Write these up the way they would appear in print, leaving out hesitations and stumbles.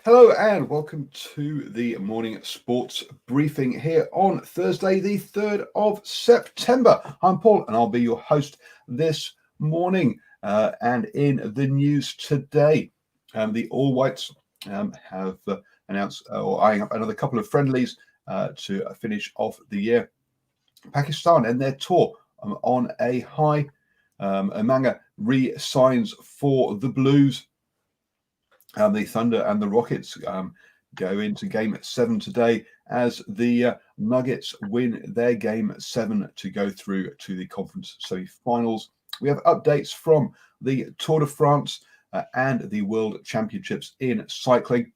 Hello and welcome to the morning sports briefing here on Thursday, the 3rd of September. I'm Paul and I'll be your host this morning. And in the news today, the All Whites have announced or eyeing up another couple of friendlies to finish off the year. Pakistan and their tour on a high. Amanga re-signs for the Blues. The Thunder and the Rockets go into Game 7 today as the Nuggets win their Game 7 to go through to the conference semi-finals. We have updates from the Tour de France and the World Championships in cycling,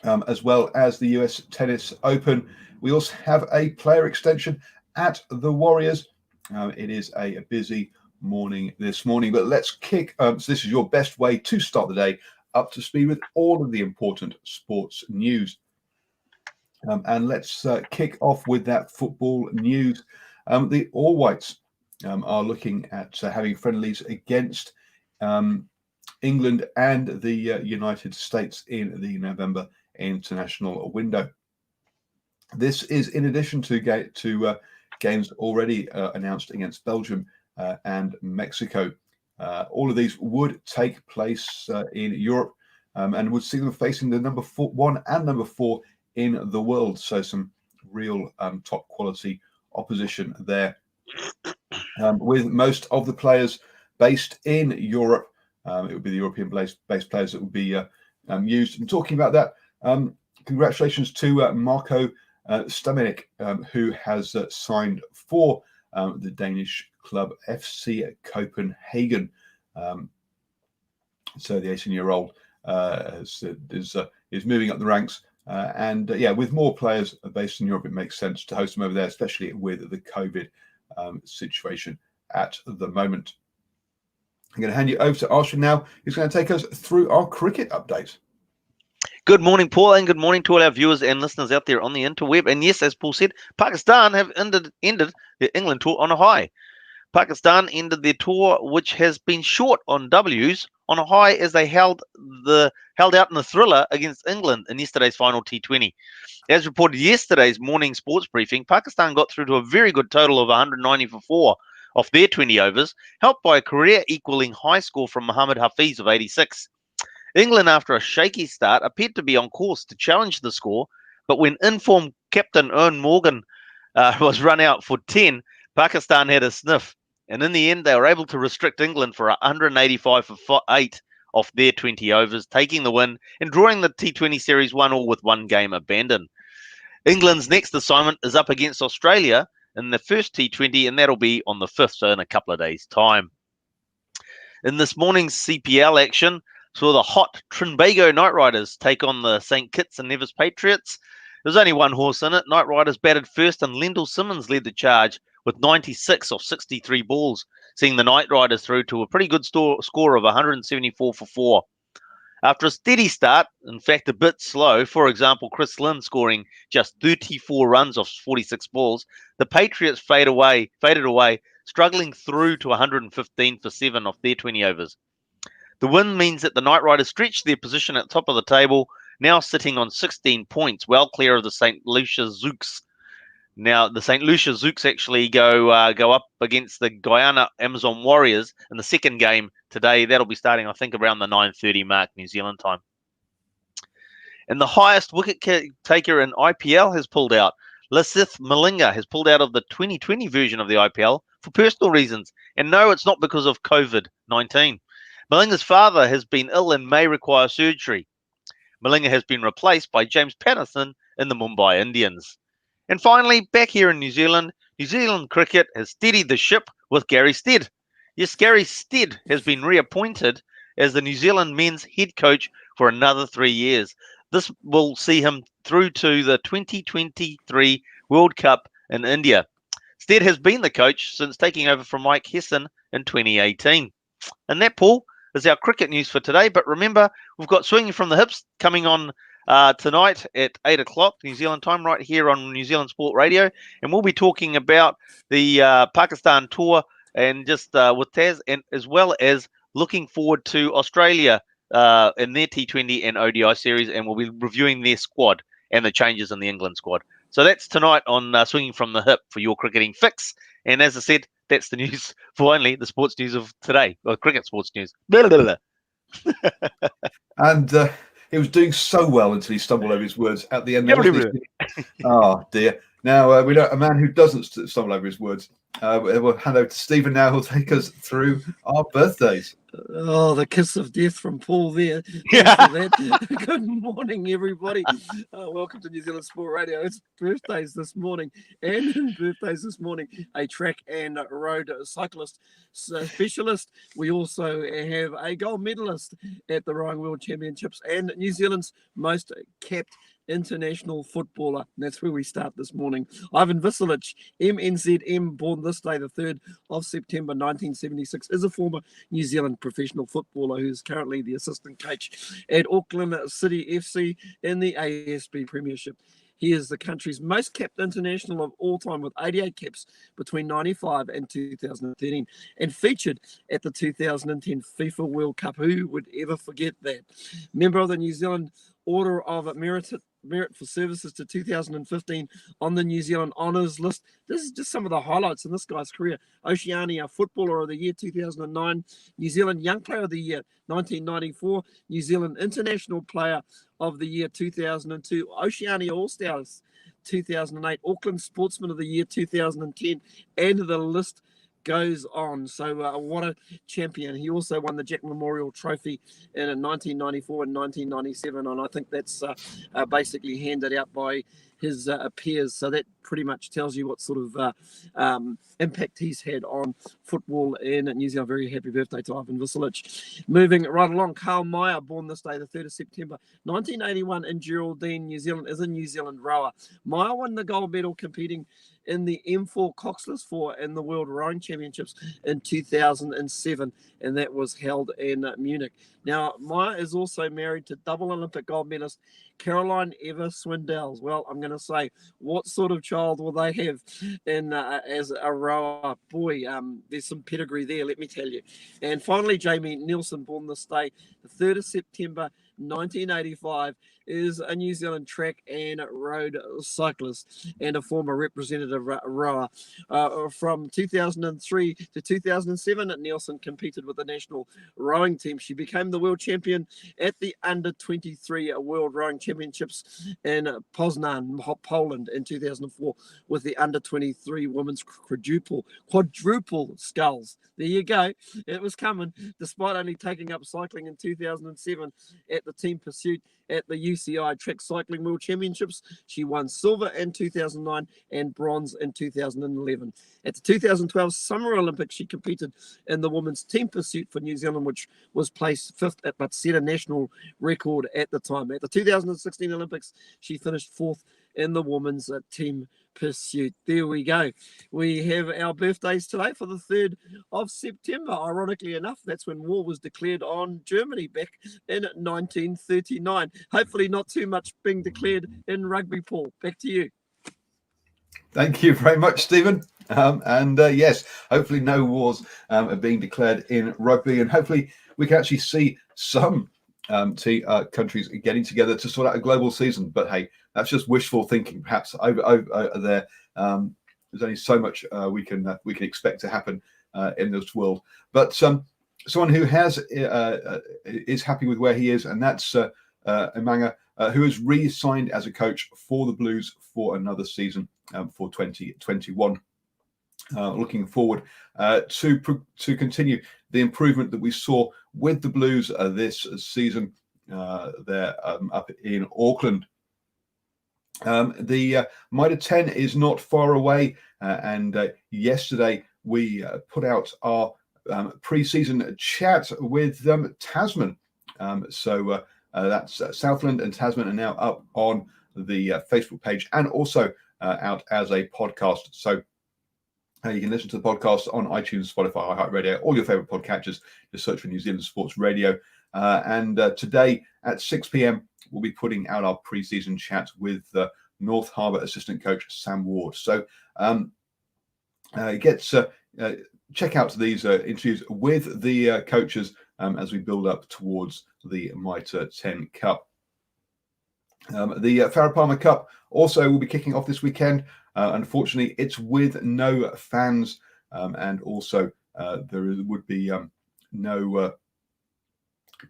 as well as the US Tennis Open. We also have a player extension at the Warriors. It is a busy morning this morning, but let's kick so this is your best way to start the day up to speed with all of the important sports news, and let's kick off with that football news. The All Whites are looking at having friendlies against England and the United States in the November international window. This is in addition to games already announced against Belgium and Mexico. All of these would take place in Europe and would see them facing the number 1 and number 4 in the world. So some real top quality opposition there. With most of the players based in Europe, it would be the European-based players that would be used. And talking about that, congratulations to Marco Stamenik, who has signed for the Danish club FC Copenhagen. So the 18-year-old is moving up the ranks, and with more players based in Europe, it makes sense to host them over there, especially with the COVID situation at the moment. I'm going to hand you over to Arshad now, who's going to take us through our cricket update. Good morning, Paul, and good morning to all our viewers and listeners out there on the interweb. And yes, as Paul said, Pakistan have ended the England tour on a high. Pakistan ended their tour, which has been short on W's, on a high as they held out in the thriller against England in yesterday's final T20. As reported yesterday's morning sports briefing, Pakistan got through to a very good total of 190 for 4 off their 20 overs, helped by a career-equaling high score from Mohammad Hafiz of 86. England, after a shaky start, appeared to be on course to challenge the score, but when informed captain Eoin Morgan was run out for 10, Pakistan had a sniff. And in the end, they were able to restrict England for 185 for 8 off their 20 overs, taking the win and drawing the T20 series 1-1 with one game abandoned. England's next assignment is up against Australia in the first T20, and that'll be on the 5th, so in a couple of days' time. In this morning's CPL action, saw the hot Trinbago Knight Riders take on the St. Kitts and Nevis Patriots. There's only one horse in it. Knight Riders batted first, and Lendl Simmons led the charge with 96 off 63 balls, seeing the Knight Riders through to a pretty good score of 174 for 4. After a steady start, in fact a bit slow, for example, Chris Lynn scoring just 34 runs off 46 balls, the Patriots faded away, struggling through to 115 for 7 off their 20 overs. The win means that the Knight Riders stretched their position at the top of the table, now sitting on 16 points, well clear of the St. Lucia Zouks. Now, the St. Lucia Zouks actually go up against the Guyana Amazon Warriors in the second game today. That'll be starting, I think, around the 9:30 mark, New Zealand time. And the highest wicket taker in IPL has pulled out. Lasith Malinga has pulled out of the 2020 version of the IPL for personal reasons. And no, it's not because of COVID-19. Malinga's father has been ill and may require surgery. Malinga has been replaced by James Patterson in the Mumbai Indians. And finally, back here in New Zealand cricket has steadied the ship with Gary Stead. Yes, Gary Stead has been reappointed as the New Zealand men's head coach for another 3 years. This will see him through to the 2023 World Cup in India. Stead has been the coach since taking over from Mike Hesson in 2018. And that, Paul, is our cricket news for today. But remember, we've got Swinging from the Hips coming on tonight at 8 o'clock New Zealand time, right here on New Zealand Sport Radio. And we'll be talking about the Pakistan tour and just with Taz, and as well as looking forward to Australia in their T20 and ODI series, and we'll be reviewing their squad and the changes in the England squad. So that's tonight on Swinging from the Hip for your cricketing fix. And as I said, that's the news for only the sports news of today, or cricket sports news. Blah, blah, blah. And he was doing so well until he stumbled over his words at the end. There, wasn't he? Oh dear. Now we know a man who doesn't stumble over his words. We'll hand over to Stephen now, who'll take us through our birthdays. Oh, the kiss of death from Paul there. Thanks for that. Good morning, everybody. Welcome to New Zealand Sport Radio. It's birthdays this morning, and birthdays this morning, a track and road cyclist specialist. We also have a gold medalist at the Rowing World Championships and New Zealand's most capped international footballer. And that's where we start this morning. Ivan Visilic, MNZM, born this day, the 3rd of September 1976, is a former New Zealand professional footballer who is currently the assistant coach at Auckland City FC in the ASB Premiership. He is the country's most capped international of all time, with 88 caps between 95 and 2013, and featured at the 2010 FIFA World Cup. Who would ever forget that? Member of the New Zealand Order of Merit for services to 2015 on the New Zealand Honours list. This is just some of the highlights in this guy's career. Oceania Footballer of the Year 2009, New Zealand Young Player of the Year 1994, New Zealand International Player of the Year 2002, Oceania All-Stars 2008, Auckland Sportsman of the Year 2010, and the list goes on. So what a champion. He also won the Jack Memorial Trophy in 1994 and 1997, and I think that's basically handed out by his peers. So that pretty much tells you what sort of impact he's had on football in New Zealand. Very happy birthday to Ivan Visilic. Moving right along, Carl Meyer, born this day, the 3rd of September 1981 in Geraldine, New Zealand, is a New Zealand rower. Meyer won the gold medal competing in the M4 Coxless 4 in the World Rowing Championships in 2007, and that was held in Munich. Now, Meyer is also married to double Olympic gold medalist Caroline Eva Swindells. Well, I'm going to say, what sort of child will they have in as a rower? Boy, there's some pedigree there, let me tell you. And finally, Jamie Nielsen, born this day, the 3rd of September 1985, is a New Zealand track and road cyclist and a former representative rower. From 2003 to 2007, Nielsen competed with the national rowing team. She became the world champion at the Under-23 World Rowing Championships in Poznan, Poland in 2004 with the Under-23 women's quadruple sculls. There you go. It was coming, despite only taking up cycling in 2007 at the team pursuit at the UCI Track Cycling World Championships. She won silver in 2009 and bronze in 2011. At the 2012 Summer Olympics, she competed in the women's team pursuit for New Zealand, which was placed 5th but set a national record at the time. At the 2016 Olympics, she finished 4th in the women's team pursuit. There we go. We have our birthdays today for the 3rd of September. Ironically enough, that's when war was declared on Germany back in 1939. Hopefully not too much being declared in rugby, Paul. Back to you. Thank you very much, Stephen. Yes, hopefully no wars are being declared in rugby, and hopefully we can actually see some countries getting together to sort out a global season. But hey, that's just wishful thinking. Perhaps over there, there's only so much we can expect to happen in this world. But someone who is happy with where he is, and that's Emanga, who has re-signed as a coach for the Blues for another season for 2021. Looking forward to continue the improvement that we saw with the Blues this season there up in Auckland. The Mitre 10 is not far away, and yesterday we put out our pre-season chat with Tasman. So that's Southland and Tasman are now up on the Facebook page and also out as a podcast. So you can listen to the podcast on iTunes, Spotify, iHeartRadio, all your favorite podcatchers. Just search for New Zealand Sports Radio. And today at 6 p.m, we'll be putting out our pre-season chat with North Harbour assistant coach Sam Ward. So check out these interviews with the coaches as we build up towards the Mitre 10 Cup. The Farah Palmer Cup also will be kicking off this weekend. Unfortunately, it's with no fans, and also there would be no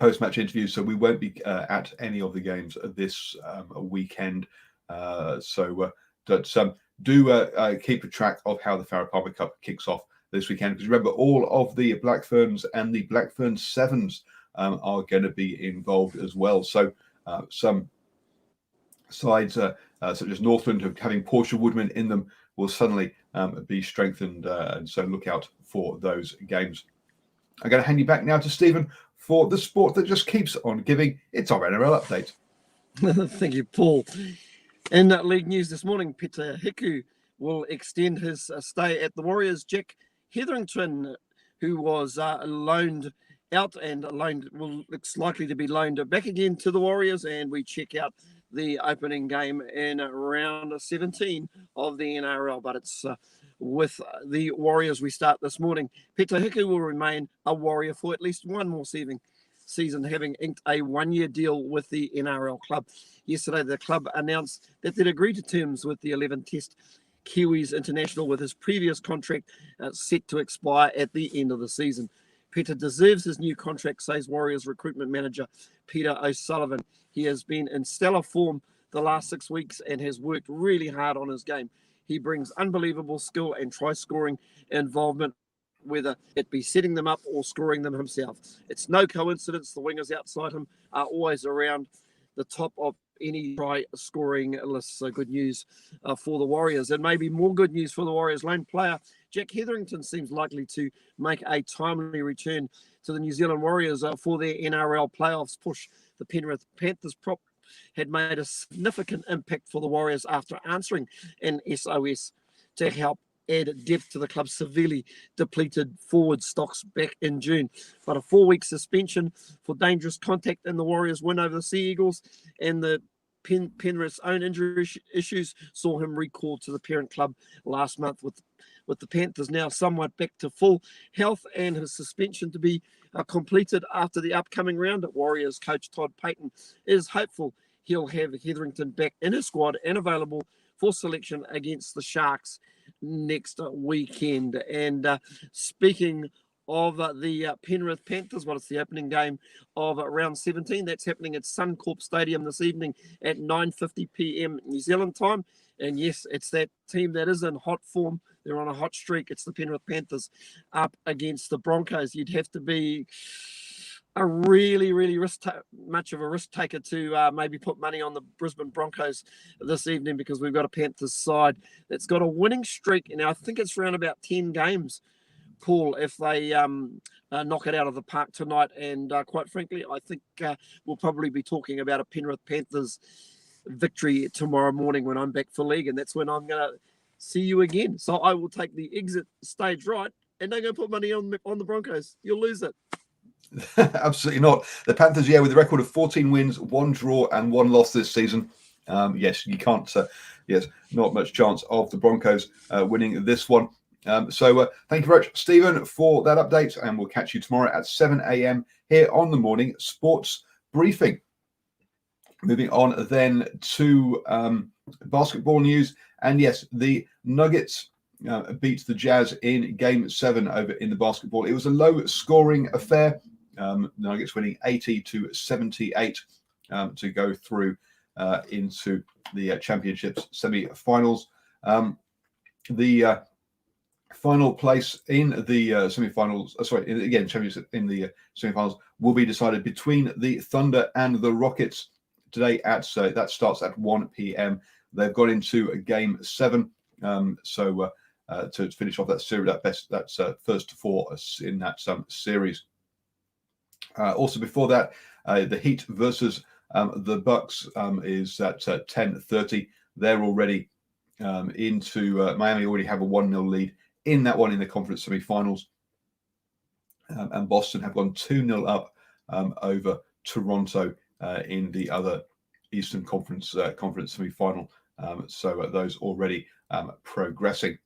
post-match interviews, so we won't be at any of the games this weekend. Do keep a track of how the Farah Palmer Cup kicks off this weekend, because remember, all of the Black Ferns and the Black Fern Sevens are going to be involved as well. So some sides such as Northland, having Portia Woodman in them, will suddenly be strengthened, and so look out for those games. I'm going to hand you back now to Stephen for the sport that just keeps on giving. It's our NRL update. Thank you, Paul. In league news this morning, Peter Hiku will extend his stay at the Warriors. Jack Hetherington, who was loaned out and looks likely to be loaned back again to the Warriors, and we check out the opening game in round 17 of the NRL, but it's with the Warriors we start this morning. Peter Hiku will remain a Warrior for at least one more season, having inked a one-year deal with the NRL club. Yesterday, the club announced that they'd agreed to terms with the 11-test Kiwis international, with his previous contract set to expire at the end of the season. Peter deserves his new contract, says Warriors recruitment manager Peter O'Sullivan. He has been in stellar form the last 6 weeks and has worked really hard on his game. He brings unbelievable skill and try-scoring involvement, whether it be setting them up or scoring them himself. It's no coincidence the wingers outside him are always around the top of any try-scoring list. So good news for the Warriors, and maybe more good news for the Warriors. Lone player Jack Hetherington seems likely to make a timely return to the New Zealand Warriors for their NRL playoffs push. The Penrith Panthers prop had made a significant impact for the Warriors after answering an SOS to help add depth to the club's severely depleted forward stocks back in June. But a 4-week suspension for dangerous contact in the Warriors' win over the Sea Eagles and the Penrith's own injury issues saw him recalled to the parent club last month, with the Panthers now somewhat back to full health and his suspension to be completed after the upcoming round. Warriors coach Todd Payton is hopeful he'll have Hetherington back in his squad and available for selection against the Sharks next weekend. And speaking of the Penrith Panthers, well, it's the opening game of round 17. That's happening at Suncorp Stadium this evening at 9:50 p.m. New Zealand time. And yes, it's that team that is in hot form. They're on a hot streak. It's the Penrith Panthers up against the Broncos. You'd have to be a really much of a risk taker to maybe put money on the Brisbane Broncos this evening, because we've got a Panthers side that's got a winning streak. And I think it's around about 10 games, Paul, if they knock it out of the park tonight. And quite frankly, I think we'll probably be talking about a Penrith Panthers victory tomorrow morning when I'm back for league, and that's when I'm going to see you again. So I will take the exit stage right, and don't go put money on the Broncos. You'll lose it. Absolutely not. The Panthers, with a record of 14 wins, 1 draw and 1 loss this season. Yes, you can't. Not much chance of the Broncos winning this one. So thank you very much, Stephen, for that update, and we'll catch you tomorrow at 7 a.m. here on the morning sports briefing. Moving on then to basketball news, and yes, the Nuggets beat the Jazz in Game 7 over in the basketball. It was a low-scoring affair. Nuggets winning 80-78 to go through into the championships semi-finals. The final place in the semi-finals, championship in the semi-finals will be decided between the Thunder and the Rockets today that starts at 1 p.m. They've got into Game 7, to finish off that series, that's first to 4 in that series. Also before that, the Heat versus the Bucks is at 10:30. They're already into Miami. Already have a 1-0 lead in that one in the conference semi-finals, and Boston have gone 2-0 up over Toronto in the other Eastern Conference semi-final. So those already progressing.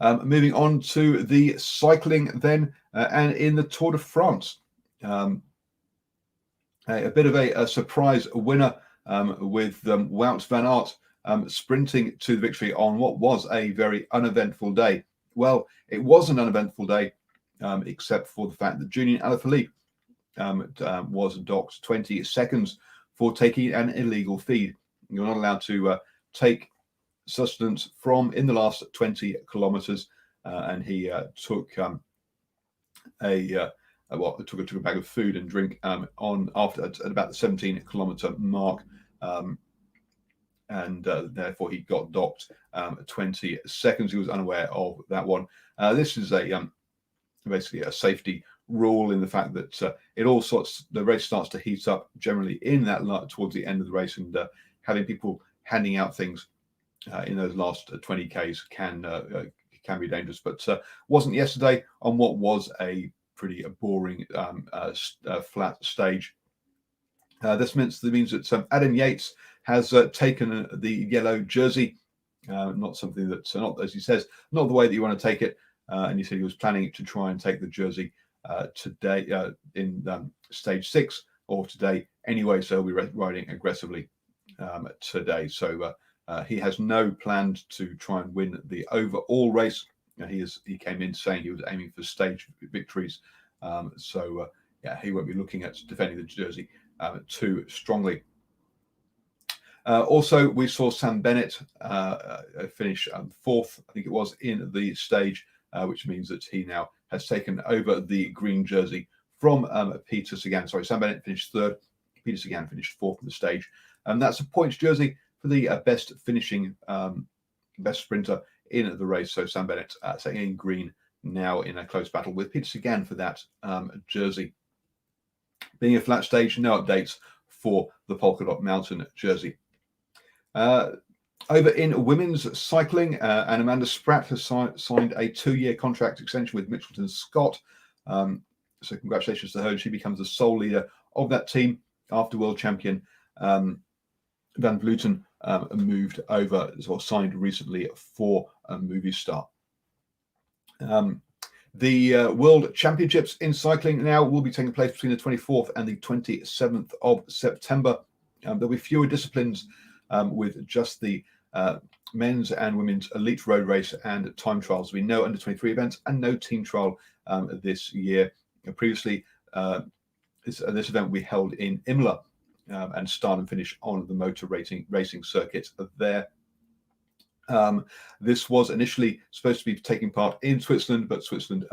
Moving on to the cycling then, and in the Tour de France, a bit of a surprise winner with Wout van Aert sprinting to the victory on what was a very uneventful day. Well, it was an uneventful day, except for the fact that Julian Alaphilippe was docked 20 seconds for taking an illegal feed. You're not allowed to take sustenance from in the last 20 kilometers, and he took a bag of food and drink at about the 17-kilometer mark, and therefore he got docked 20 seconds. He was unaware of that one. This is basically a safety rule in the fact that the race starts to heat up generally in that towards the end of the race, and having people handing out things in those last 20 Ks can be dangerous, but wasn't yesterday on what was a pretty boring flat stage. This means that Adam Yates has taken the yellow jersey, not something that's not, as he says, not the way that you want to take it, and he said he was planning to try and take the jersey today in stage 6 or today anyway, so he'll be riding aggressively today. So he has no plans to try and win the overall race. He came in saying he was aiming for stage victories, so he won't be looking at defending the jersey too strongly. Also, we saw Sam Bennett finish 4th, I think it was, in the stage, which means that he now has taken over the green jersey from Peter Sagan. Sorry, Sam Bennett finished 3rd. Peter Sagan finished 4th in the stage. And that's a points jersey for the best sprinter in the race. So Sam Bennett taking in green now in a close battle with Peter Sagan for that jersey. Being a flat stage, no updates for the Polka Dot Mountain jersey. Over in women's cycling, and Amanda Spratt has signed a 2-year contract extension with Mitchelton Scott. So congratulations to her. She becomes the sole leader of that team after world champion Van Vleuten moved over, or signed recently for Movistar. The World Championships in cycling now will be taking place between the 24th and the 27th of September. There'll be fewer disciplines with just the men's and women's elite road race and time trials. There'll be no under 23 events and no team trial this year. Previously, this event will be held in Imola and start and finish on the motor racing circuit there. This was initially supposed to be taking part in Switzerland, but Switzerland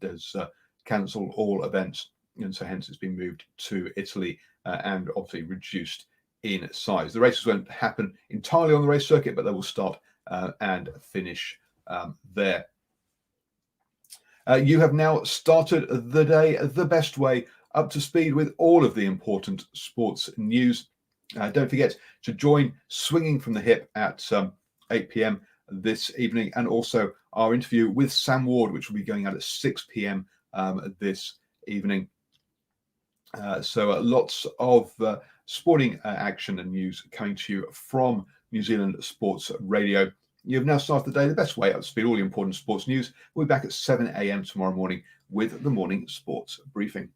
does cancel all events, and so hence it's been moved to Italy and obviously reduced in size. The races won't happen entirely on the race circuit, but they will start and finish there. You have now started the day the best way, up to speed with all of the important sports news. Don't forget to join Swinging from the Hip at 8 p.m. this evening, and also our interview with Sam Ward, which will be going out at 6 p.m. This evening. So lots of sporting action and news coming to you from New Zealand Sports Radio. You've now started the day the best way, up to speed all the important sports news. We'll be back at 7 a.m. tomorrow morning with the morning sports briefing.